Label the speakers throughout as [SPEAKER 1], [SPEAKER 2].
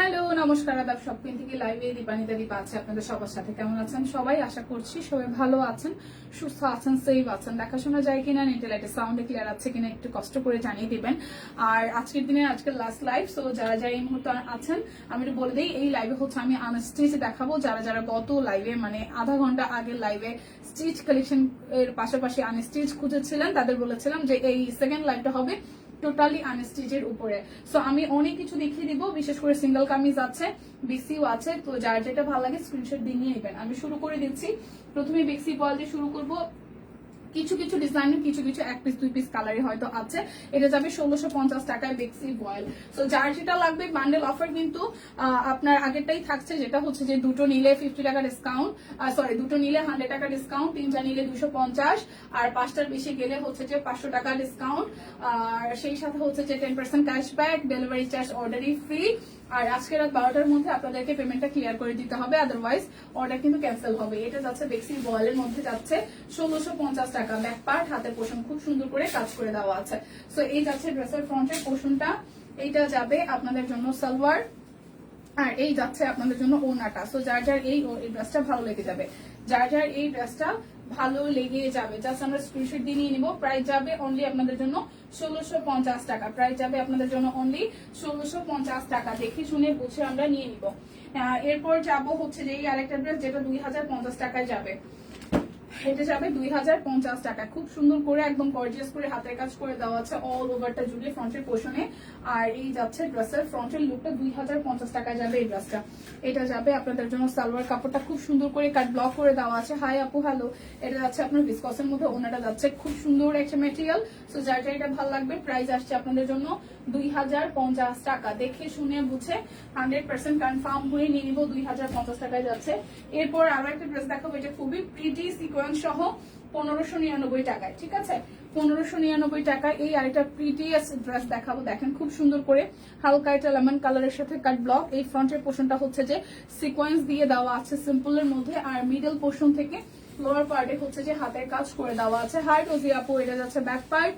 [SPEAKER 1] Hello নমস্কার আদাব shopping থেকে লাইভে দীপানিতা দীপা আছে আপনাদের সবার সাথে। কেমন আছেন সবাই? আশা করছি সবাই ভালো আছেন, সুস্থ আছেন, সেফ আছেন। দেখাশোনা যায় কিনা, নেটে লাইটে সাউন্ডে ক্লিয়ার আছে কিনা একটু কষ্ট করে জানিয়ে দিবেন। আর আজকের দিনে আজকের লাস্ট লাইভ, সো যারা যারা এই মুহূর্তে আছেন আমি একটু বলে দিই, এই লাইভে হচ্ছে আমি আনস্টিচ দেখাবো। যারা যারা গত লাইভে মানে আধা ঘন্টা আগের লাইভে স্টিচ কালেকশন এর পাশাপাশি আনস্টিচ খুঁজেছিলেন তাদের বলেছিলাম যে এই সেকেন্ড লাইভটা হবে টোটালি আনস্টিচের উপরে। সো আমি অনেক কিছু দেখিয়ে দিব, বিশেষ করে সিঙ্গেল কামিজ আছে, বিসিও আছে। তো যার যেটা ভালো লাগে স্ক্রিনশট দিয়ে নিয়ে নেবেন। আমি শুরু করে দিচ্ছি। প্রথমে বেক্সি বল দিয়ে শুরু করব। কিছু কিছু ডিজাইনের কিছু কিছু এক পিস দুই পিস কালারে হয়তো আছে। এটা যাবে 1650 টাকায় বেক্সি বয়েল। সো যার যেটা লাগবে বান্ডেল অফার কিন্তু আপনার আগেরটাই থাকছে, যেটা হচ্ছে যে দুটো নিলে 50 টাকা ডিসকাউন্ট, সরি দুটো নিলে 100 টাকা ডিসকাউন্ট, তিনটা নিলে 250, আর পাঁচটার বেশি গেলে হচ্ছে যে 500 টাকা ডিসকাউন্ট, আর সেই সাথে হচ্ছে যে 10% ক্যাশব্যাক, ডেলিভারি চার্জ অর্ডারই ফ্রি। আর আজকে রাত 12টার মধ্যে আপনাদেরকে পেমেন্টটা ক্লিয়ার করে দিতে হবে, আদারওয়াইজ অর্ডার কিন্তু ক্যান্সেল হবে। এটা যাচ্ছে বেক্সি বয়েলের মধ্যে যাচ্ছে 1650 টাকা। ব্যাক পার্ট হাতের পোষণ খুব সুন্দর করে কাজ করে দেওয়া আছে। সো এই যাচ্ছে ড্রেসের ফ্রন্টের পোষণটা, এইটা যাবে আপনাদের জন্য সালোয়ার, আর এই যাচ্ছে আপনাদের জন্য ওড়নাটা। সো যার যার এই ড্রেসটা ভালো লেগে যাবে, যার যার এই ড্রেসটা ভালো লেগে যাবে, জাস্ট আমরা স্ক্রিনশট দিয়ে নিয়ে নিব। প্রাইস যাবে অনলি আপনাদের জন্য 1650 টাকা। প্রাইস যাবে আপনাদের জন্য অনলি 1650 টাকা। দেখে শুনে বুঝে আমরা নিয়ে নিব। এরপর যাব হচ্ছে যে এই আরেকটা ড্রেস, যেটা 2050 টাকায় যাবে। এটা যাবে 2050 টাকা। খুব সুন্দর করে একদম গর্জিয়াস করে হাতের কাজ করে দেওয়া আছে অল ওভারটা জুড়ে ফ্রন্টের পোর্শনে। আর এই যাচ্ছে ড্রেসের ফ্রন্টের লুকটা 2050 টাকায় যাবে এই ড্রেসটা। এটা যাবে আপনাদের জন্য সালোয়ার কাপড়টা খুব সুন্দর করে কাট ব্লক করে দেওয়া আছে। হাই আপু হ্যালো। এটা যাচ্ছে আপনার বিসকসের মধ্যে, ওনাটা যাচ্ছে খুব সুন্দর একটা মেটেরিয়াল। সো যার এটা ভালো লাগবে, প্রাইস আসছে আপনাদের জন্য 2050 টাকা। দেখে শুনে বুঝে 100% কনফার্ম হয়ে নিয়ে নিব, 2050 টাকায় যাচ্ছে। এরপর আরো একটা ড্রেস দেখাবো, এটা খুবই প্রিটি সিকোয়েন্স সহ 1599 টাকায়। ঠিক আছে, 1599 টাকায় এই আরেকটা প্রিটিয়াস ড্রেস দেখাবো। দেখেন খুব সুন্দর করে হালকা একটা লেমন কালারের সাথে কাট ব্লক। এই ফ্রন্টের পোর্শনটা হচ্ছে যে সিকোয়েন্স দিয়ে দেওয়া আছে সিম্পলের মধ্যে, আর মিডল পোর্শন থেকে লোয়ার পার্টে হচ্ছে যে হাতের কাজ করে দেওয়া আছে। হাই রোজি আপু, এটা যাচ্ছে ব্যাক পার্ট,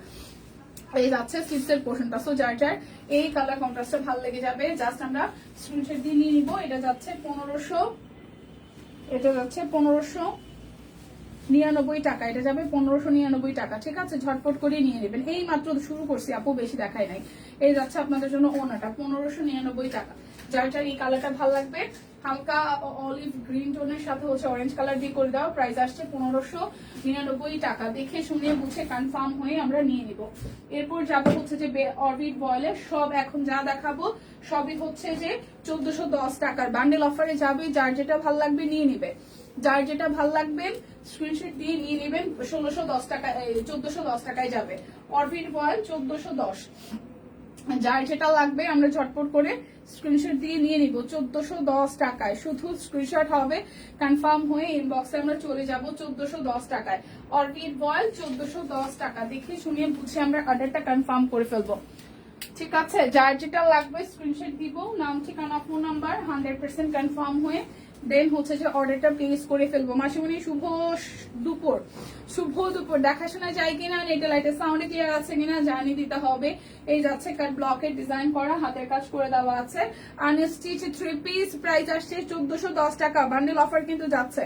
[SPEAKER 1] এই যাচ্ছে স্লিভসের পোর্শনটা। সো যার যার এই কালার কন্ট্রাস্টটা ভালো লেগে যাবে, জাস্ট আমরা স্ক্রিনশট দিয়ে নিয়ে নিব। এটা যাচ্ছে 1599 টাকা। এটা যাবে 1599 টাকা। ঠিক আছে, ঝটপট করে নিয়ে নেবেন। এই মাত্র শুরু করছি আপু, বেশি দেখাই নাই। এই যাচ্ছে আপনাদের জন্য ওনাটা 1599 টাকা। যার যার এই কালারটা ভালো লাগবে, হালকা অলিভ গ্রিন টোনের সাথে হচ্ছে অরেঞ্জ কালার দিয়ে করে দেওয়া। প্রাইস আসছে 1599 টাকা। দেখে শুনে বুঝে কনফার্ম হয়ে আমরা নিয়ে নিব। এরপর যাবো হচ্ছে যে অরবিট বয়েলের সব, এখন যা দেখাবো সবই হচ্ছে যে 1410 টাকার বান্ডেল অফারে যাবে। যার যেটা ভালো লাগবে নিয়ে নিবে, যার যেটা ভালো লাগবে স্ক্রিনশট দিয়ে নিয়ে নেবেন। 1610 টাকা, 1410 টাকায় যাবে অরবিট বয়েল 1410। যার যেটা লাগবে আমরা ঝটপট করে স্ক্রিনশট দিয়ে নিয়ে নিব 1410 টাকায়। শুধু স্ক্রিনশট হবে, কনফার্ম হয়ে ইনবক্সে আমরা চলে যাব 1410 টাকায়। অরবিট বয়েল 1410 টাকা। দেখে শুনিয়ে বুঝে আমরা অর্ডারটা কনফার্ম করে ফেলবো। ঠিক আছে, যার যেটা লাগবে স্ক্রিনশট দিব, নাম ঠিকানা ফোন নাম্বার, 100% কনফার্ম হয়ে দেন হচ্ছে যে অর্ডারটা প্লেস করে ফেলবো। মাসিমণি শুভ দুপুর। শুভ দুপুর। দেখাশোনা যায় কিনা, নেটে লাইটে সাউন্ডে ক্লিয়ার আছে কিনা জানিয়ে দিতে হবে। এই যাচ্ছে কাট ব্লকের ডিজাইন করা, হাতের কাজ করে দেওয়া আছে, আনস্টিচ 3 পিস। প্রাইস আসছে 1410 টাকা। বান্ডেল অফার কিন্তু যাচ্ছে,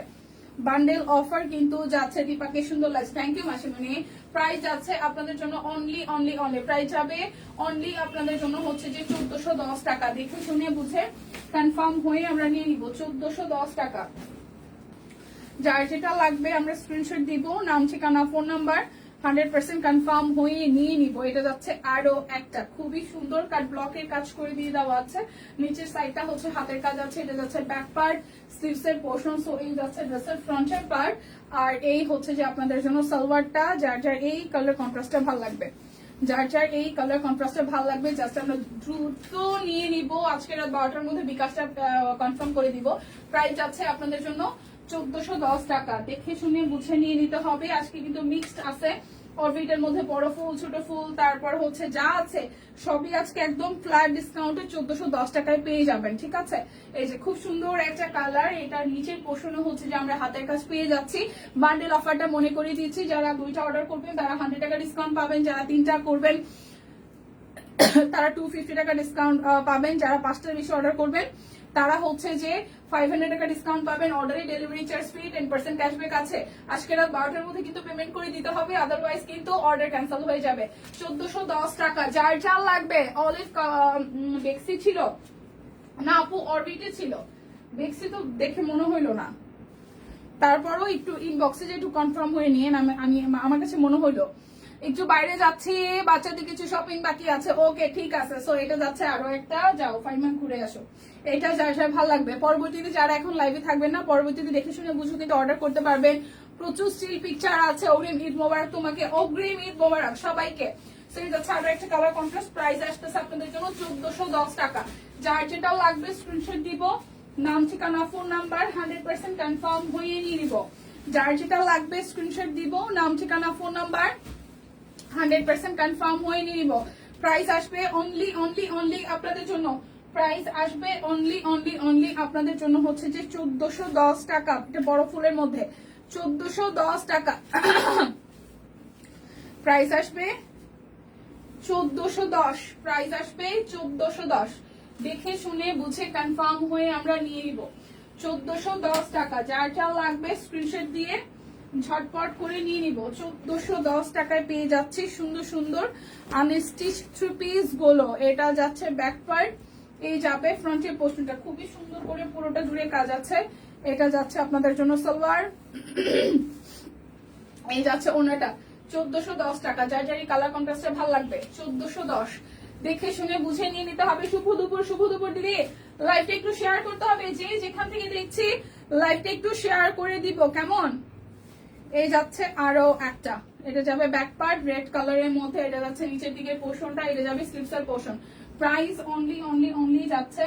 [SPEAKER 1] বান্ডেল অফার কিন্তু যাচ্ছে। দীপাকে সুন্দর লাগছে, থ্যাংক ইউ মাসিমণি। প্রাইস যাচ্ছে আপনাদের জন্য অনলি অনলি অনলি, প্রাইস যাবে অনলি আপনাদের জন্য হচ্ছে যে 1410 টাকা। দেখে শুনে বুঝে কনফার্ম হয়ে আমরা নিয়ে নিব 1410 টাকা। যার যেটা লাগবে আমরা স্ক্রিনশট দিব, নাম ঠিকানা ফোন নাম্বার, 100% কনফার্ম হয়ে নিয়ে নিব। এটা যাচ্ছে আরো একটা খুবই সুন্দর কাট ব্লকের কাজ করে দিয়ে দেওয়া আছে। নিচের সাইডটা হচ্ছে হাতের কাজ আছে। এটা যাচ্ছে ব্যাক পার্ট, স্লিভসের পোর্শন। সো এই যাচ্ছে ড্রেসের ফ্রন্টের পার্ট, আর এই হচ্ছে যে আপনাদের জন্য সালোয়ারটা। যার যার এই কালার কন্ট্রাস্টটা ভালো লাগবে, যার যার এই কালার কন্ট্রাস্টটা ভালো লাগবে, জাস্ট আমরা দ্রুত নিয়ে নিব। আজকে রাত 12টার মধ্যে বিকাশটা কনফার্ম করে দিব। প্রাইস যাচ্ছে আপনাদের জন্য 1410 টাকা। দেখে শুনে বুঝে নিয়ে নিতে হবে। আজকে কিন্তু মিক্সড আছে, অরবিটের মধ্যে বড় ফুল ছোট ফুল তারপর হচ্ছে যা আছে সবই আজকে একদম ফ্ল্যাট ডিসকাউন্টে 1410 টাকায় পেয়ে যাবেন। ঠিক আছে, এই যে খুব সুন্দর একটা কালার, এটা নিচের পোর্শনে হচ্ছে যে আমরা হাতের কাজ পেয়ে যাচ্ছি। বান্ডেল অফারটা মনে করিয়ে দিচ্ছি, যারা 2টা অর্ডার করবেন তারা 100 টাকা ডিসকাউন্ট পাবেন, যারা 3টা করবেন তারা 250 টাকা ডিসকাউন্ট পাবেন। যারা 5টার বেশি অর্ডার করবেন তারা হচ্ছে যে 500 টাকা ডিসকাউন্ট পাবেন। অর্ডারে ডেলিভারি চার্জ ফ্রি, 10% ক্যাশব্যাক আছে। আজকে রাত 12টার মধ্যে কিন্তু পেমেন্ট করে দিতে হবে, আদারওয়াইজ কিন্তু অর্ডার ক্যান্সেল হয়ে যাবে। 1410 টাকা। যার যার লাগবে। অলিভ বেক্সি ছিল না আপু, অরবিটে ছিল। বেক্সি তো দেখে মনে হইলো না, তারপরও একটু ইনবক্সে যে একটু কনফার্ম হয়ে নিয়ে আমি আমার কাছে মনে হইলো একটু বাইরে যাচ্ছি, বাচ্চাদের কিছু শপিং বাকি আছে। ওকে ঠিক আছে, সো এটা যাচ্ছে আরো একটা। যাও ফাইমান ঘুরে আসো। এটা যার যার ভালো লাগবে। পরবর্তীতে যারা এখন লাইভে থাকবেন না, পরবর্তীতে দেখে শুনে বুঝে কিন্তু অর্ডার করতে পারবেন। প্রচুর স্টিল পিকচার আছে। অগ্রিম ঈদ মোবারক তোমাকে, অগ্রিম ঈদ মোবারক সবাইকে। সো এটা যাচ্ছে আরো একটা কালার কন্ট্রাস্ট। প্রাইস আসতেছে আপনাদের জন্য 1410 টাকা। যার যেটাও লাগবে স্ক্রিনশট দিব, নাম ঠিকানা ফোন নাম্বার 100% কনফার্ম হয়ে নিয়ে নিব। যার যেটা লাগবে স্ক্রিনশট দিব, নাম ঠিকানা ফোন নাম্বার 100% কনফার্ম হয়ে নিয়ে নিব। প্রাইস আসবে অনলি আপনাদের জন্য। প্রাইস আসবে অনলি আপনাদের জন্য হচ্ছে যে 1410 টাকা। এটা বড় ফুলের মধ্যে 1410 টাকা। প্রাইস আসবে 1410। প্রাইস আসবে 1410। দেখে শুনে বুঝে কনফার্ম হয়ে আমরা নিয়ে নিব। 1410 টাকা। যার যা লাগবে স্ক্রিনশট দিয়ে ঝটপট করে নিয়ে নিব। 1410 টাকায় পেয়ে যাচ্ছি সুন্দর সুন্দর আনস্টিচ থ্রি পিস গুলো। এটা যাচ্ছে ব্যাক পার্ট, এই যাবে ফ্রন্টের পোর্শনটা খুবই সুন্দর করে পুরোটা জুড়ে কাজ আছে। এটা যাচ্ছে আপনাদের জন্য সালোয়ার, এই যাচ্ছে ওনাটা। 1410 টাকা। যার যার কালার কন্ট্রাস্টে ভালো লাগবে 1410। দেখে শুনে বুঝে নিয়ে নিতে হবে। শুভ দুপুর দিদি লাইভটা একটু শেয়ার করতে হবে। যে যেখান থেকে দেখছি লাইভটা একটু শেয়ার করে দিব কেমন। এই যাচ্ছে আরো একটা। এটা যাবে ব্যাক পার্ট রেড কালারের মধ্যে। এটা যাচ্ছে নিচের দিকের পোর্শনটা, এটা যাবে স্লিভসের পোর্শন। প্রাইস অনলি যাচ্ছে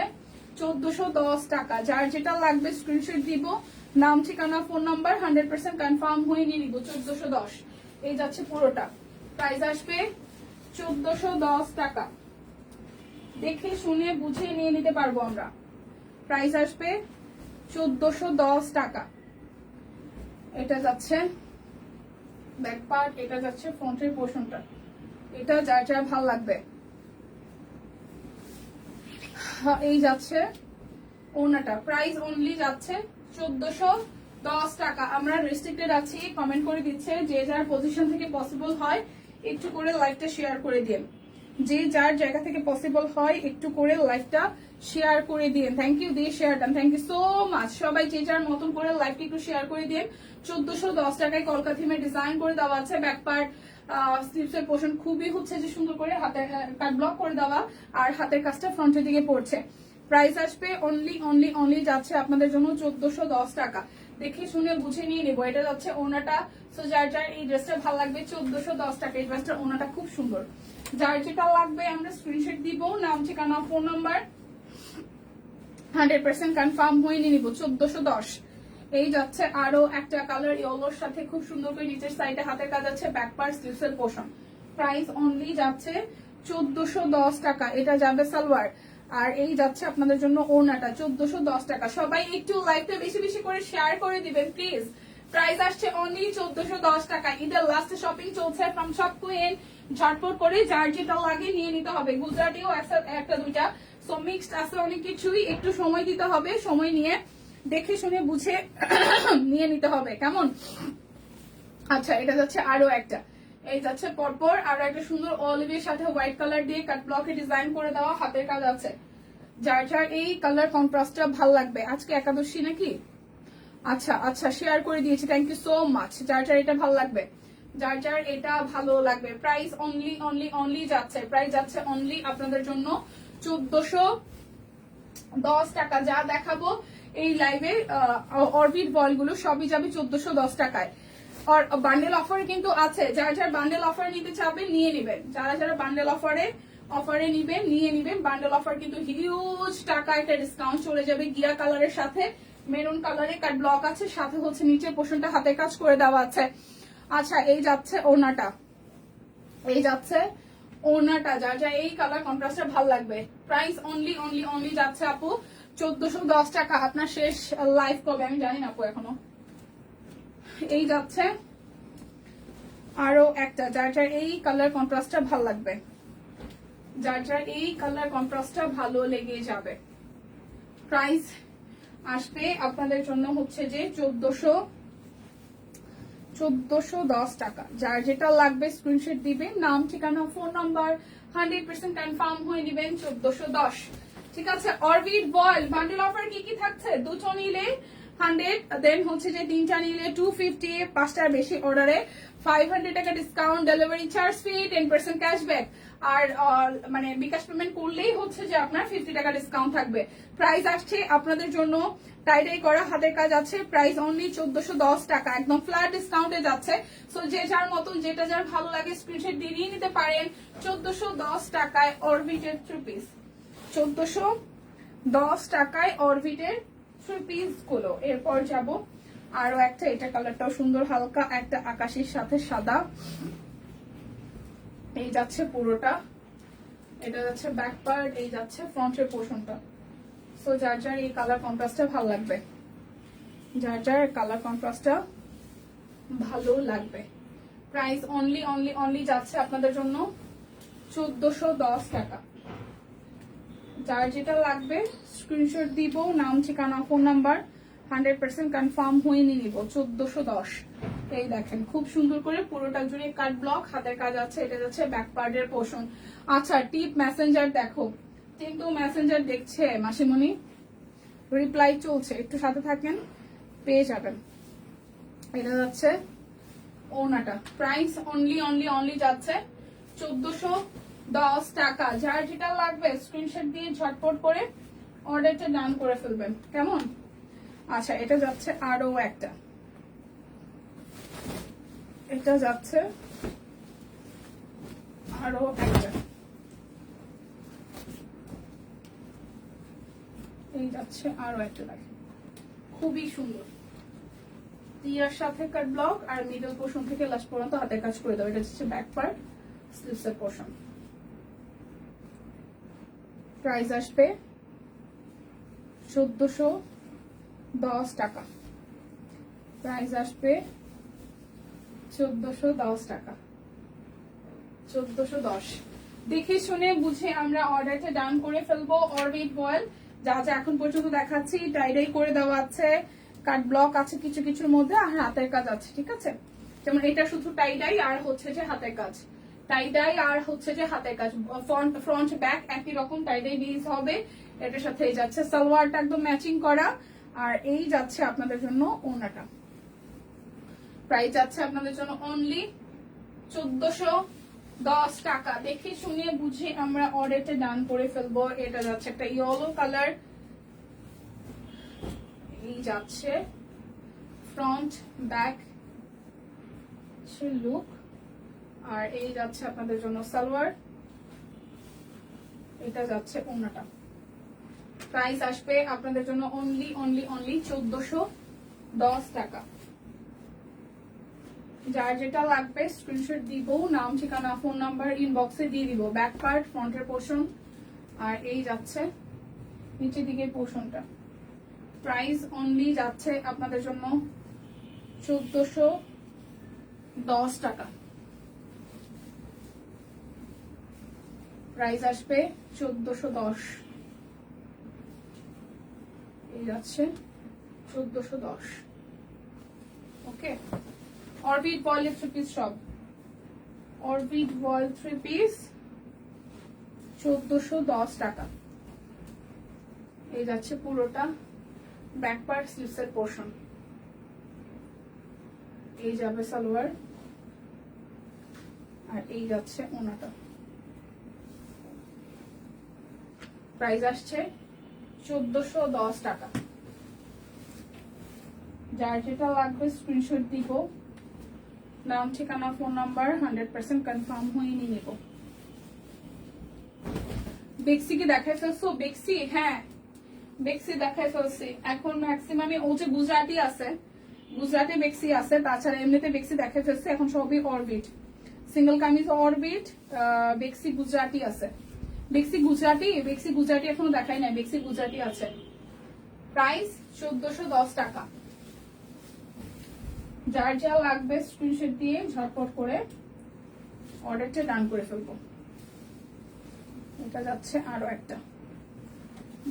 [SPEAKER 1] 1410 টাকা। যার যেটা লাগবে স্ক্রিনশট দিব, নাম ঠিকানা ফোন নাম্বার 100% কনফার্ম হয়ে নিয়ে নিব। 1410 এই যাচ্ছে পুরোটা। প্রাইস আসবে 1410 টাকা। দেখে শুনে বুঝে নিয়ে নিতে পারবো আমরা। প্রাইস আসবে 1410 টাকা। এটা যাচ্ছে ব্যাক পার্ট, এটা যাচ্ছে ফ্রন্টের পোর্শনটা। এটা যার যার ভালো লাগবে। এই যাচ্ছে ওনাটা। প্রাইস অনলি যাচ্ছে 1410 টাকা। আমরা রেস্ট্রিক্টেড আছি, কমেন্ট করে দিচ্ছে। যে যার পজিশন থেকে পসিবল হয় একটু করে লাইভটা শেয়ার করে দিন। যে যার জায়গা থেকে পসিবল হয় একটু করে লাইভটা শেয়ার করে দিন। থ্যাংক ইউ দিয়ে share done, thank you so much. সবাই যে যার মতন করে লাইভটা একটু শেয়ার করে দিন। 1410 টাকায় কলকা থিমে ডিজাইন করে দেওয়া আছে। ব্যাক পার্ট স্লিভসের পোর্শন খুবই হচ্ছে যে সুন্দর করে হাতের কাট ব্লক করে দেওয়া, আর হাতের কাজটা ফ্রন্টের দিকে পড়ছে। প্রাইস আসবে অনলি যাচ্ছে আপনাদের জন্য 1410 টাকা। দেখে শুনে বুঝে নিয়ে নেবো। এটা যাচ্ছে ওনাটা। সো যার যার এই ড্রেসটা ভালো লাগবে 1410 টাকা। এই ড্রেসটার ওনাটা খুব সুন্দর। যার যেটা লাগবে আমরা স্ক্রিনশট দিব, নাম ঠিকানা ফোন নাম্বার 100% কনফার্ম হয়ে নিয়ে নিব। 1410। এই যাচ্ছে আরো একটা কালার ইয়েলোর সাথে খুব সুন্দর করে নিচের সাইডে হাতের কাজ আছে। ব্যাক পার্ট স্লিভসের পোর্শন। প্রাইস অনলি যাচ্ছে 1410 টাকা। এটা যাবে সালোয়ার, আর এই যাচ্ছে আপনাদের জন্য ওড়নাটা 1410 টাকা। সবাই একটু লাইভটা বেশি বেশি করে শেয়ার করে দিবেন প্লিজ। প্রাইস আসছে অনলি 1410 টাকা। ঈদের লাস্ট শপিং চলছে ফ্রম শপ কুইন। ঝটপট করে যার যেটা লাগে নিয়ে নিতে হবে। গুজরাটিও একটা দুইটা, সো মিক্সড আছে অনেক কিছুই। একটু সময় দিতে হবে, সময় নিয়ে দেখে শুনে বুঝে নিয়ে নিতে হবে কেমন। আচ্ছা এটা যাচ্ছে আরো একটা। এই যাচ্ছে পরপর আরো একটা সুন্দর অলিভের সাথে হোয়াইট কালার দিয়ে কাট ব্লকে ডিজাইন করে দেওয়া হাতের কাজ আছে। যার যার এই কালার কন্ট্রাস্টটা ভাল লাগবে। আজকে একাদশী নাকি? আচ্ছা আচ্ছা শেয়ার করে দিয়েছি, থ্যাংক ইউ সো মাচ। যার যার এটা ভালো লাগবে, যার যার এটা ভালো লাগবে। প্রাইস অনলি যাচ্ছে, প্রাইস যাচ্ছে অনলি আপনাদের জন্য 1410 টাকা। যা দেখাবো এই লাইভে অরবিট বল গুলো সবই যাবে 1410 টাকায়। আর বান্ডেল অফারে কিন্তু আছে। যারা যারা বান্ডেল অফার নিতে চাবেন নিয়ে নেবেন। যারা যারা বান্ডেল অফারে নিবেন নিয়ে নিবেন। বান্ডেল অফার কিন্তু হিউজ টাকা একটা ডিসকাউন্ট চলে যাবে। গিয়া কালারের সাথে মেরুন কালারে কাট ব্লক আছে, সাথে হচ্ছে নিচের পোর্শনটা হাতের কাজ করে দেওয়া আছে। আচ্ছা এই যাচ্ছে ওনাটা, এই যাচ্ছে ওনাটা। যার যা এই কালার কন্ট্রাস্টটা ভালো লাগবে। প্রাইস অনলি যাচ্ছে আপু 1410 টাকা। আপনার শেষ লাইভ কবে আমি জানি না আপু এখনো। এই যাচ্ছে আরো একটা। যার যার এই কালার কন্ট্রাস্টটা ভালো লাগবে। যার যার এই কালার কন্ট্রাস্টটা ভালো লেগে যাবে। প্রাইস আসবে আপনাদের জন্য হচ্ছে যে 1410 টাকা। যার যেটা লাগবে স্ক্রিনশট দিবেন, নাম ঠিকানা ফোন নাম্বার 100% কনফার্ম হয়ে নেবেন 1410। ঠিক আছে। অরবিট বয়েল বান্ডেল অফার কি কি থাকছে? দুটো নিলে 100, দেন হচ্ছে যে তিনটা নিলে 250, পাঁচটার বেশি অর্ডারে 500 টাকা discount, delivery charge free, 10% cashback. আর মানে বিকাশ পেমেন্ট করলেই হচ্ছে যে আপনার 50 টাকা ডিসকাউন্ট থাকবে। প্রাইস আসছে আপনাদের জন্য টাইডাই করা হাতের কাজ আছে, প্রাইস অনলি 1410 টাকা, একদম ফ্ল্যাট ডিসকাউন্টে যাচ্ছে। সো যে যার মতন যেটা যার ভালো লাগে স্ক্রিনশট দিয়ে নিতে পারেন। 1410 টাকায় অরবিটের 3 পিস, 1410 টাকায় অরবিটের 3 পিস গুলো। এরপর যাব আরো একটা, এটা কালারটাও সুন্দর, হালকা একটা আকাশের সাথে সাদা। এই যাচ্ছে পুরোটা, এটা যাচ্ছে ব্যাক পার্ট, এই যাচ্ছে ফ্রন্টের পোর্শনটা। সো যার যার এই কালার কন্ট্রাস্টটা ভালো লাগবে, যার যার কালার কন্ট্রাস্টটা ভালো লাগবে। প্রাইস অনলি অনলি অনলি যাচ্ছে আপনাদের জন্য 1410 টাকা। যার যেটা লাগবে স্ক্রিনশট দিব, নাম ঠিকানা ফোন নাম্বার 100% কনফার্ম হয়ে নিয়ে নিব। 1410। এই দেখেন খুব সুন্দর করে পুরোটা জুড়ে কাট ব্লক হাতের কাজ আছে। এটা যাচ্ছে ব্যাক পার্টের পোর্শন। আচ্ছা টিপ মেসেঞ্জার দেখো, কিন্তু মেসেঞ্জার দেখছে মাসিমণি, রিপ্লাই চলছে, একটু সাথে থাকেন পেয়ে যাবেন। এটা যাচ্ছে ওনাটা। প্রাইস অনলি অনলি অনলি যাচ্ছে 1410 টাকা। যার যেটা লাগবে স্ক্রিনশট দিয়ে ঝটপট করে অর্ডারটা ডান করে ফেলবেন, কেমন? আচ্ছা এটা যাচ্ছে আরো একটা, এটা যাচ্ছে আরো একটা, এই যাচ্ছে আরো একটা, দেখেন খুবই সুন্দর। টিয়ার সাথে কাট ব্লক আর মিডল পোর্শন থেকে লাস্ট পর্যন্ত হাতের কাজ করে দাও। এটা হচ্ছে ব্যাক পার্ট, স্লিভসের পোর্শন। প্রাইস আসবে 1410 টাকা। প্রাইস আসবে 1410 টাকা, 1410। দেখে শুনে বুঝে আমরা অর্ডারটা ডান করে ফেলবো। অরবিট বয়েল যা যা এখন পর্যন্ত দেখাচ্ছি টাইডাই করে দেওয়া আছে, কাট ব্লক আছে কিছু কিছুর মধ্যে, আর হাতের কাজ আছে। ঠিক আছে, যেমন এটা শুধু টাইডাই আর হচ্ছে যে হাতের কাজ, টাইডাই আর হচ্ছে যে হাতের কাজ, ফ্রন্ট ব্যাক একই রকম টাইডাই ডিজ হবে। এটার সাথে এই যাচ্ছে সালোয়ারটা একদম ম্যাচিং করা, আর এই যাচ্ছে আপনাদের জন্য ওনাটা। প্রাইস যাচ্ছে আপনাদের জন্য অনলি 1410 টাকা। দেখে শুনে বুঝে আমরা অর্ডারটা ডান করে ফেলবো। এটা যাচ্ছে একটা ইয়েলো কালার, এই যাচ্ছে ফ্রন্ট ব্যাক লুক, আর এই যাচ্ছে আপনাদের জন্য সালোয়ার, এটা যাচ্ছে ওনাটা। প্রাইস আসবে আপনাদের জন্য অনলি অনলি অনলি 1410 টাকা। যার যেটা লাগবে স্ক্রিনশট দিব, নাম ঠিকানা ফোন নাম্বার ইনবক্সে দিয়ে দিব। ব্যাক পার্ট, ফ্রন্টের পোর্শন, আর এই যাচ্ছে নিচের দিকের পোর্শনটা। প্রাইস অনলি যাচ্ছে আপনাদের জন্য 1410 টাকা। প্রাইস আসবে 1410, এই যাচ্ছে 1410। ওকে, অরবিট বয়েল 3 পিস সব, অরবিট বয়েল 3 পিস 1410 টাকা। এই যাচ্ছে পুরোটা ব্যাক পার্ট, স্লিভসের পোর্শন, এই যাবে সালোয়ার, আর এই যাচ্ছে ওনাটা। প্রাইস আসছে 1410 টাকা। যার যেটা লাগবে স্ক্রিনশট দিব, নাম ঠিকানা ফোন নাম্বার 100% কনফার্ম হয়ে নিয়ে নেব। বেক্সি কি দেখাই ফেলছো? বেক্সি, হ্যাঁ বেক্সি দেখাই ফেলছি। এখন ম্যাক্সিমামে ও যে গুজরাটি আছে, গুজরাটি বেক্সি আছে, তাছাড়া এমনিতে বেক্সি দেখাই ফেলছে। এখন সবই অরবিট, সিঙ্গেল কামিজ অরবিট, বেক্সি গুজরাটি আছে। বেক্সি গুজরাটি এখনো দেখাই নাই, বেক্সি গুজরাটি আছে। প্রাইস 1410 টাকা। যার যা লাগবে স্ক্রিনশট দিয়ে ঝটপট করে অর্ডারটা ডান করে ফেলবো। এটা যাচ্ছে আরো একটা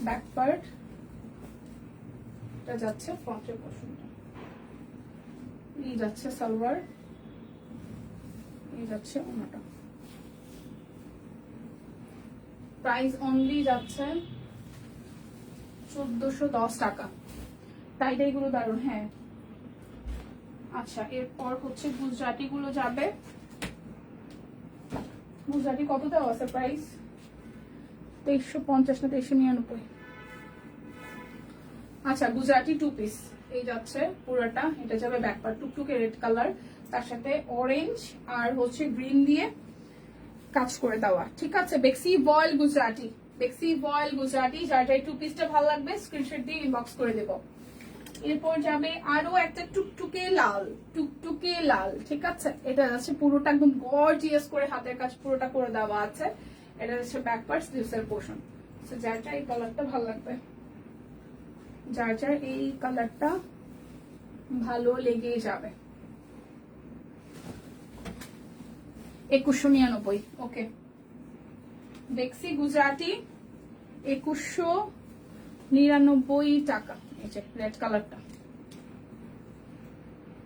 [SPEAKER 1] ব্যাক পার্ট, এটা যাচ্ছে ফ্রন্টের পোর্শনটা, এই যাচ্ছে সালোয়ার, এই যাচ্ছে ওনাটা। প্রাইস অনলি যাচ্ছে 1410 টাকা। টাইটাই গুলো দারুন। হ্যাঁ আচ্ছা, এরপর হচ্ছে গুজরাটি গুলো যাবে। গুজরাটি কত দেওয়া আছে প্রাইস? 2350 না 2399। আচ্ছা, গুজরাটি 2 পিস এই যাচ্ছে পুরোটা, এটা যাবে ব্যাক পার্ট টুকটুকে রেড কালার, তার সাথে অরেঞ্জ আর হচ্ছে গ্রিন দিয়ে কাজ করে দেওয়া। ঠিক আছে, বেক্সি বয়েল গুজরাটি, বেক্সি বয়েল গুজরাটি, যার 2 পিসটা ভালো লাগবে স্ক্রিনশট দিয়ে ইনবক্স করে দেব। এরপর যাবে আরো একটা টুকটুকে লাল, টুকটুকে লাল। ঠিক আছে, এটা যাচ্ছে পুরোটা একদম গর্জিয়াস করে হাতের কাজ পুরোটা করে দেওয়া আছে। এটা হচ্ছে ব্যাক পার্ট স্লিভসের পোর্শন। সো যার এই কালারটা ভালো লাগবে, যার এই কালারটা ভালো লেগে যাবে। 2199। ওকে, বেক্সি গুজরাটি 2199 টাকা। এই যে রেড কালারটা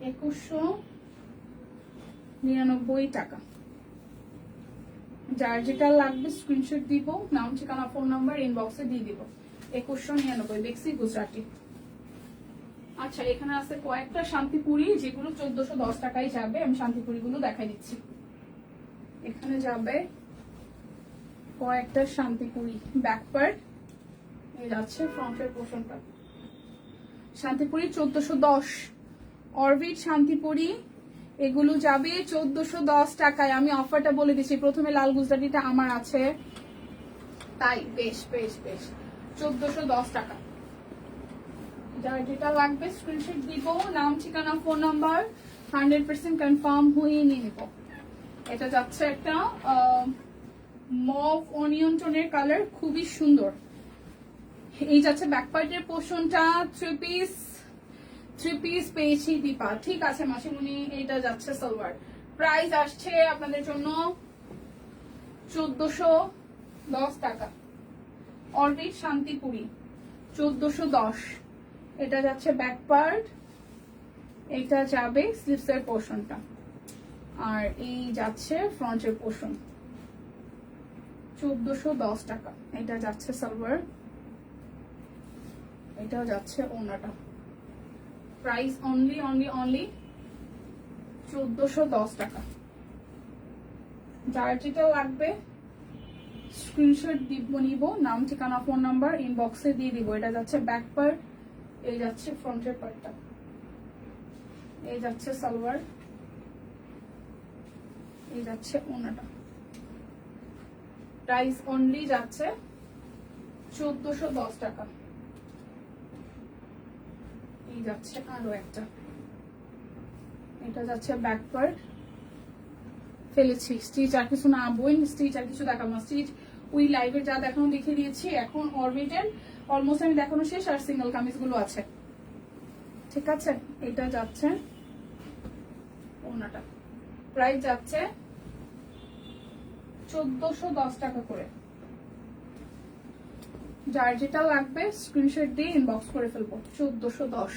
[SPEAKER 1] 2199 টাকা। যার যেটা লাগবে স্ক্রিনশট দিব, নাম ঠিকানা ফোন নাম্বার ইনবক্সে দিয়ে দিব। 2199 বেক্সি গুজরাটি। আচ্ছা, এখানে আছে কয়েকটা শান্তিপুরি যেগুলো 1410 টাকায় যাবে। আমি শান্তিপুরি গুলো দেখাই দিচ্ছি। এখানে যাবে কয়েকটা শান্তিপুরি ব্যাক পার্ট, এই যাচ্ছে ফ্রন্টের পোর্শনটা। শান্তিপুরি 1410, অরবিট শান্তিপুরি এগুলো যাবে 1410 টাকায়। আমি অফারটা বলে দিচ্ছি, প্রথমে লাল গুজরাটিটা আমার আছে, তাই বেশ বেশ বেশ 1410 টাকা। যার যেটা লাগবে স্ক্রিনশট দিব, নাম ঠিকানা ফোন নাম্বার 100% কনফার্ম হয়ে নিয়ে নিব। এটা যাচ্ছে একটা মভ অনিয়ন টোনের কালার, খুবই সুন্দর। এই যাচ্ছে ব্যাক পার্টের পোর্শনটা, 3 পিস পেয়েছি দীপা। ঠিক আছে মাসিমণি, এটা যাচ্ছে সালোয়ার। প্রাইস আসছে আপনাদের জন্য 1410 টাকা। অরবিট শান্তিপুরি 1410। এটা যাচ্ছে ব্যাক পার্ট, এটা যাবে স্লিভসের পোর্শনটা, আর এই যাচ্ছে ফ্রন্টের পোর্শন। 1410 টাকা। এটা যাচ্ছে সালোয়ার, এটা যাচ্ছে ওনাটা। প্রাইস অনলি অনলি অনলি 1410 টাকা। যার যেটা লাগবে স্ক্রিনশট নিব, নাম ঠিকানা ফোন নাম্বার ইনবক্সে দিয়ে দিব। এটা যাচ্ছে ব্যাক পার্ট, এই যাচ্ছে ফ্রন্টের পার্টটা, এই যাচ্ছে সালোয়ার, এই যাচ্ছে ওনাটা। প্রাইস অনলি যাচ্ছে 1410 টাকা। এই যাচ্ছে আরো একটা, এটা যাচ্ছে ব্যাক পার্ট। ফেলেছি স্টিচ আর কিছু না, বইন স্টিচ আর কিছু দেখাবো না। স্টিচ ওই লাইভের যা দেখানো দেখিয়ে দিয়েছি। এখন অরবিটের অলমোস্ট আমি দেখানো শেষ, আর সিঙ্গেল কামিজ গুলো আছে। ঠিক আছে, এটা যাচ্ছে ওনাটা। প্রাইস যাচ্ছে 1410 টাকা করে। যার যেটা লাগবে স্ক্রিনশট দিয়ে ইনবক্স করে ফেলবো। 1410।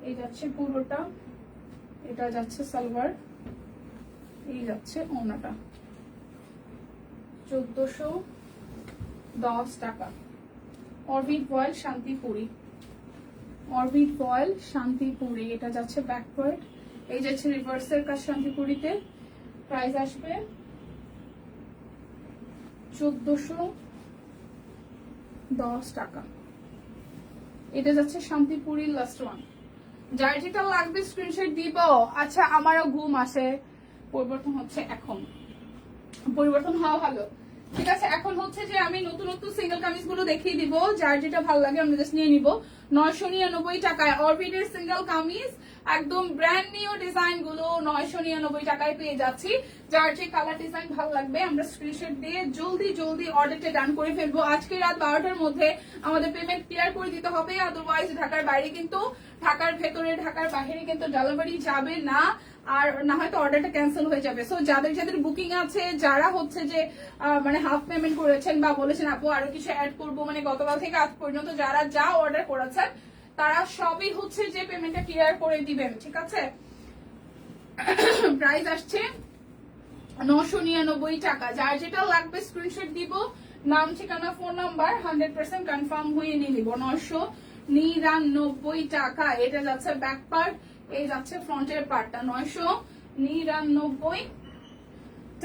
[SPEAKER 1] এই যাচ্ছে পুরোটা, এটা যাচ্ছে সালোয়ার, এই যাচ্ছে ওনাটা। 1410 টাকা। Orbit voile Shantipuri, orbit voile Shantipuri. এটা যাচ্ছে ব্যাক পার্ট, এই যাচ্ছে রিভার্সের কাজ শান্তিপুরিতে। প্রাইস আসবে 1410 টাকা। এটা যাচ্ছে শান্তিপুরি লাস্ট ওয়ান। যার যেটা লাগবে স্ক্রিনশট দিব। আচ্ছা, আমারও ঘুম আসে, পরিবর্তন হচ্ছে এখন, পরিবর্তন হওয়া ভালো। ঠিক আছে, এখন হচ্ছে যে আমি নতুন নতুন সিঙ্গেল কামিজ গুলো দেখিয়ে দিব, যার যেটা ভালো লাগে আমরা জাস্ট নিয়ে নিব। 999 টাকায় অরবিটের সিঙ্গেল কামিজ, একদম ব্র্যান্ড নিউ ডিজাইন গুলো 999 টাকায় পেয়ে যাচ্ছি। যার যে কালার ডিজাইন ভালো লাগবে আমরা স্ক্রিনশট দিয়ে জলদি জলদি অর্ডারটা ডান করে ফেলবো। আজকে রাত 12টার মধ্যে আমাদের পেমেন্ট ক্লিয়ার করে দিতে হবে, আদারওয়াইজ ঢাকার বাইরে কিন্তু, ঢাকার ভেতরে ঢাকার বাইরে কিন্তু ডেলিভারি যাবে না। আর না হয়তো অর্ডারটা ক্যান্সেল হয়ে যাবে। সো যাদের যাদের বুকিং আছে, যারা হচ্ছে যে মানে হাফ পেমেন্ট করেছেন বা বলেছেন আপু আরো কিছু অ্যাড করবো, মানে গতকাল থেকে আজ পর্যন্ত যারা যা অর্ডার করেছেন তারা সবই হচ্ছে যে পেমেন্টটা ক্লিয়ার করে দিবেন, ঠিক আছে। প্রাইস আসছে 999 টাকা। যার যেটা লাগবে স্ক্রিনশট দিব, নাম ঠিকানা ফোন নাম্বার 100% কনফার্ম হয়ে নিয়ে নিব। 999 টাকা। এটা যাচ্ছে ব্যাক পার্ট, এই যাচ্ছে ফ্রন্টের পার্টটা। 999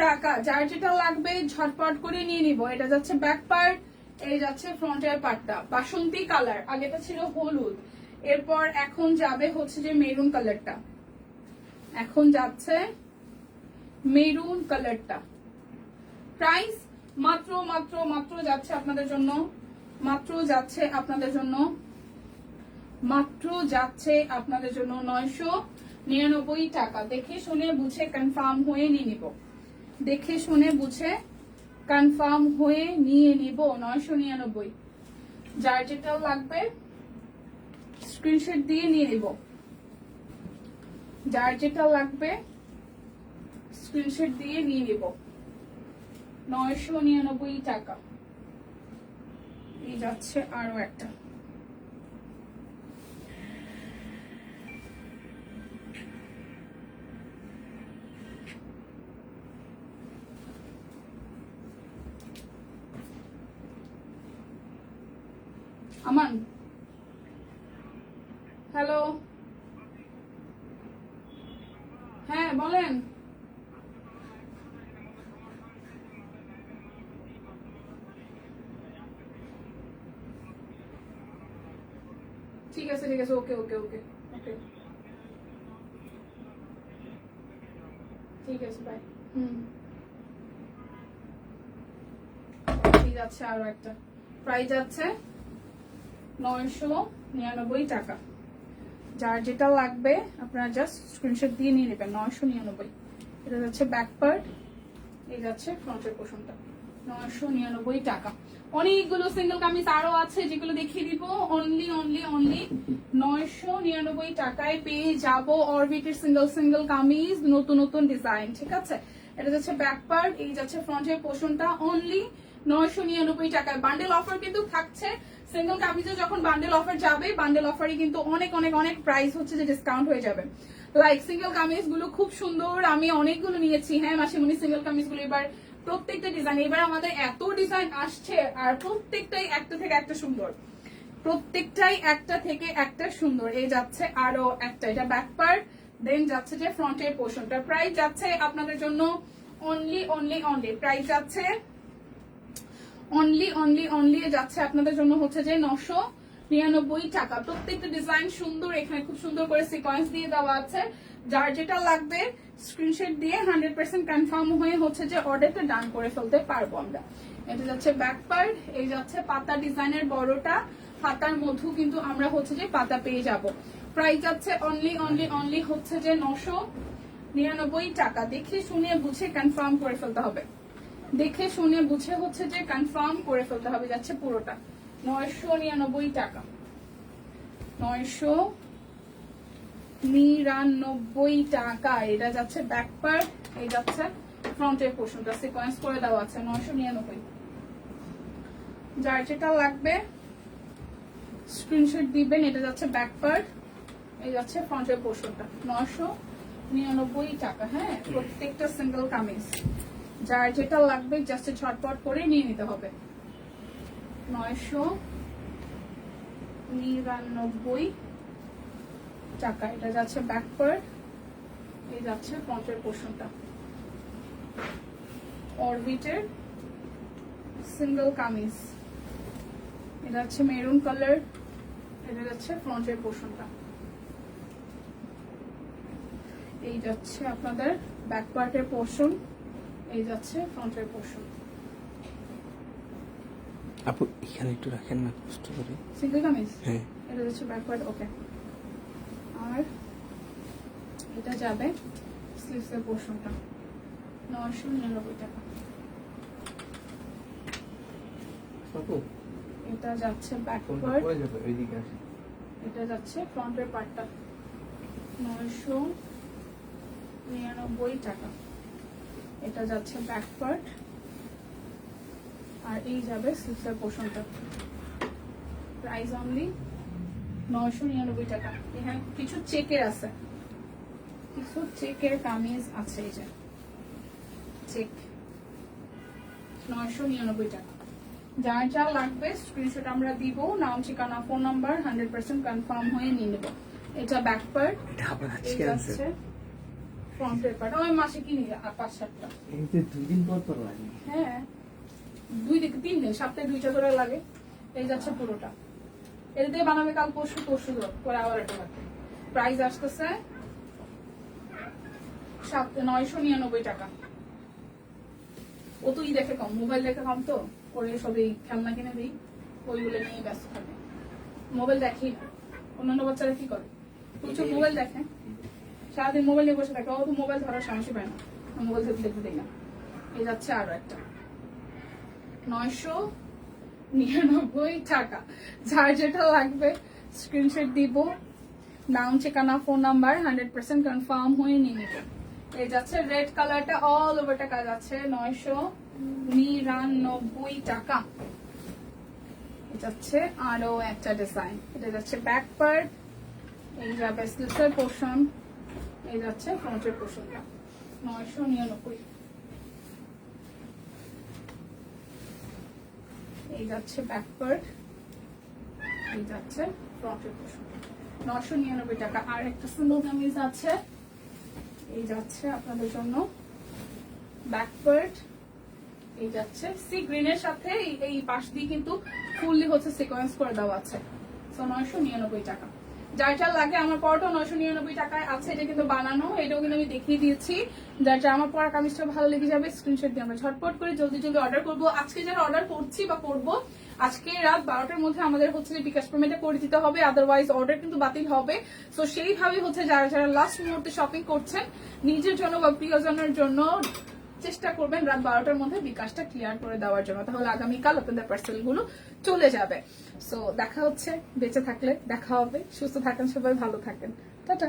[SPEAKER 1] টাকা। যার যেটা লাগবে ঝটপট করে নিয়ে নিব। এটা যাচ্ছে ব্যাক পার্ট, এই যাচ্ছে ফ্রন্টের পার্টটা। বাসন্তী কালার, আগেটা ছিল হলুদ, এরপর এখন যাবে হচ্ছে যে মেরুন কালারটা। এখন যাচ্ছে মেরুন কালারটা। প্রাইস মাত্র মাত্র মাত্র যাচ্ছে আপনাদের জন্য, মাত্র যাচ্ছে আপনাদের জন্য, মাত্র যাচ্ছে আপনাদের জন্য 999 টাকা। দেখে শুনে বুঝে কনফার্ম হয়ে নিয়ে নিব, দেখে শুনে বুঝে কনফার্ম হয়ে নিয়ে নিব। 999। যার যেটা লাগবে স্ক্রিনশট দিয়ে নিয়ে নিব, যার যেটা লাগবে স্ক্রিনশট দিয়ে নিয়ে নিব। 999 টাকা। এই যাচ্ছে আরো একটা। আমান, হ্যালো, হ্যাঁ বলেন। ঠিক আছে ঠিক আছে, ওকে ওকে ওকে ওকে, ঠিক আছে, বাই। ঠিক আছে আরো একটা। প্রাইস আছে 999 টাকা। যার যেটা লাগবে আপনারা জাস্ট স্ক্রিনশট দিয়ে নিয়ে নেবেন। 999। এটা যাচ্ছে ব্যাক পার্ট, এই যাচ্ছে ফ্রন্টের পোর্শনটা। 999 টাকা। অনেকগুলো সিঙ্গেল কামিজ আরো আছে যেগুলো দেখিয়ে দিব। অনলি অনলি অনলি 999 টাকায় পেয়ে যাব অরবিটের সিঙ্গেল সিঙ্গেল কামিজ, নতুন নতুন ডিজাইন, ঠিক আছে। এটা যাচ্ছে ব্যাক পার্ট, এই যাচ্ছে ফ্রন্টের পোর্শনটা। অনলি 999 টাকায়। বান্ডেল অফার কিন্তু থাকছে। সিঙ্গেল কামিজে যখন বান্ডেল অফার যাবে, বান্ডেল অফারই কিন্তু অনেক অনেক অনেক প্রাইস হচ্ছে যে ডিসকাউন্ট হয়ে যাবে। লাইক সিঙ্গেল কামিজ গুলো খুব সুন্দর, আমি অনেকগুলো নিয়েছি। হ্যাঁ মাসিমণি, সিঙ্গেল কামিজ গুলো এবার প্রত্যেকটা ডিজাইন, এবার আমাদের এত ডিজাইন আসছে আর প্রত্যেকটাই একটা থেকে একটা সুন্দর, প্রত্যেকটাই একটা থেকে একটা সুন্দর। এই যাচ্ছে আরো একটা, এটা ব্যাক পার্ট, দেন যাচ্ছে যে ফ্রন্টের পোর্শনটা। প্রাইস যাচ্ছে আপনাদের জন্য অনলি অনলি অনলি, প্রাইস যাচ্ছে অনলি অনলি অনলি যাচ্ছে আপনাদের জন্য হচ্ছে যে 999 টাকা। প্রত্যেকটা ডিজাইন সুন্দর, এখানে খুব সুন্দর করে সিকোয়েন্স দিয়ে দেওয়া আছে। যার যেটা লাগবে স্ক্রিনশট দিয়ে 100% কনফার্ম হয়ে হচ্ছে যে অর্ডারটা ডান করে ফেলতে পারবো আমরা। এটা যাচ্ছে ব্যাক পার্ট, এই যাচ্ছে পাতা ডিজাইনের বড়টা, পাতার মধ্যে কিন্তু আমরা হচ্ছে যে পাতা পেয়ে যাব। প্রাইস যাচ্ছে অনলি অনলি অনলি হচ্ছে যে 999 টাকা। দেখে শুনে বুঝে কনফার্ম করে ফেলতে হবে, দেখে শুনে বুঝে হচ্ছে যে কনফার্ম করে ফেলতে হবে। যাচ্ছে পুরোটা 999 টাকা। 999 টাকা। এটা যাচ্ছে ব্যাক পার্ট, এই যাচ্ছে ফ্রন্টের পোর্শনটা, সিকোয়েন্স করে দেওয়া আছে। 999। যার যেটা লাগবে স্ক্রিনশট দিবেন। এটা যাচ্ছে ব্যাক পার্ট, এই যাচ্ছে ফ্রন্টের পোর্শনটা। 999 টাকা। হ্যাঁ, প্রত্যেকটা সিঙ্গেল কামিজ। যার যেটা লাগবে জাস্ট ঝটপট করে নিয়ে নিতে হবে। 999 টাকা। এটা যাচ্ছে ব্যাক পার্ট, এই যাচ্ছে ফ্রন্টের পোর্শনটা। অরবিটের সিঙ্গেল কামিজ, এটা হচ্ছে মেরুন কালার, এটা যাচ্ছে ফ্রন্টের পোর্শনটা। এই যাচ্ছে আপনাদের ব্যাক পার্টের পোর্শন, এই যাচ্ছে ফ্রন্টের পোর্শন।
[SPEAKER 2] আপু এখানে একটু রাখেন না কষ্ট করে।
[SPEAKER 1] সিঙ্গেল কামিজ,
[SPEAKER 2] হ্যাঁ
[SPEAKER 1] এটা যাচ্ছে ব্যাক পার্ট, ওকে। আর এটা যাবে স্লিভসের পোর্শনটা। 999 টাকা।
[SPEAKER 2] আপু
[SPEAKER 1] এটা যাচ্ছে ব্যাক
[SPEAKER 2] ফোনটা
[SPEAKER 1] পার্ট,
[SPEAKER 2] পড়ে যাবে, ওইদিকে আসেন।
[SPEAKER 1] এটা যাচ্ছে ফ্রন্টের পার্টটা। 99 টাকা। এটা যাচ্ছে ব্যাক পার্ট, আর এই যাবে স্লিভসের পোর্শনটা। প্রাইস অনলি 999 টাকা। এখানে কিছু চেকের আছে, কিছু চেকের কামিজ আছে, এই যে চেক, 999 টাকা। যার যা লাগবে স্ক্রিনশট আমরা দিব, নাম ঠিকানা ফোন নাম্বার 100% কনফার্ম হয়ে নিয়ে নেব। এটা ব্যাক পার্ট,
[SPEAKER 2] এটা আবার
[SPEAKER 1] এই
[SPEAKER 2] আজকে আছে
[SPEAKER 1] যাচ্ছে ফ্রন্টের পার্ট। ওই মাসে কিনি 5-7টা।
[SPEAKER 2] এই তো 2 দিন পর পর লাগে।
[SPEAKER 1] হ্যাঁ 2-3 দিন, সপ্তাহে 2টা করে লাগে। এই যাচ্ছে পুরোটা, এটা দিয়ে বানাবে কাল পরশু, পরশু করে আবার এটা লাগবে। প্রাইস আসতেছে 999 টাকা। ও তো ই দেখে কম, মোবাইল দেখে কম, তো ওরে সবই খেলনা কিনে দিই, ওইগুলো নিয়ে ব্যস্ত থাকে। মোবাইল দেখি না, অন্যান্য বাচ্চারা কি করে প্রচুর মোবাইল দেখে, সারাদিন মোবাইল নিয়ে বসে থাকে। ও তো মোবাইল ধরার সাহসই পায় না, মোবাইল দেখতে দিই না। এই যাচ্ছে আরো একটা 999 টাকা। যার যেটা লাগবে স্ক্রিনশট দিব, নাম ঠিকানা ফোন নাম্বার 100% কনফার্ম হয়ে নিয়ে নেব। এই যাচ্ছে রেড কালারটা, অল ওভারটা কাজ আছে, 999 টাকা। এটা যাচ্ছে আরো একটা ডিজাইন, এটা যাচ্ছে ব্যাক পার্ট, এই যাবে স্লিভসের পোর্শন, এই যাচ্ছে ফ্রন্টের পোর্শনটা, 999। এই যাচ্ছে ব্যাক পার্ট, এই যাচ্ছে ফ্রন্টের পোর্শন, 999 টাকা। আর একটা সিম্বল কামিজ আছে, এই যাচ্ছে আপনাদের জন্য ব্যাক পার্ট, এই যাচ্ছে সি গ্রিনের সাথে এই পাশ দিয়ে কিন্তু ফুললি হচ্ছে সিকোয়েন্স করে দেওয়া আছে। সো 999 টাকা। যার যা লাগে, আমার পরটাও 999 টাকায় আছে, এটা কিন্তু বানানো, এটাও কিন্তু আমি দেখিয়ে দিয়েছি। যার যা আমার পরা কামিজটা ভালো লেগে যাবে স্ক্রিনশট দিয়ে আমরা ঝটপট করে জলদি জলদি অর্ডার করবো। আজকে যারা অর্ডার করছি বা করবো, আজকে রাত 12টার মধ্যে আমাদের হচ্ছে বিকাশ পেমেন্টটা করে দিতে হবে, আদারওয়াইজ অর্ডার কিন্তু বাতিল হবে। সো সেইভাবে হচ্ছে যারা যারা লাস্ট মুহূর্তে শপিং করছেন নিজের জন্য বা প্রিয়জনের জন্য, চেষ্টা করবেন রাত 12টার মধ্যে বিকাশটা ক্লিয়ার করে দেওয়ার জন্য, তাহলে আগামীকাল আপনাদের পার্সেল গুলো চলে যাবে। সো দেখা হচ্ছে, বেঁচে থাকলে দেখা হবে। সুস্থ থাকেন সবাই, ভালো থাকেন, টাটা।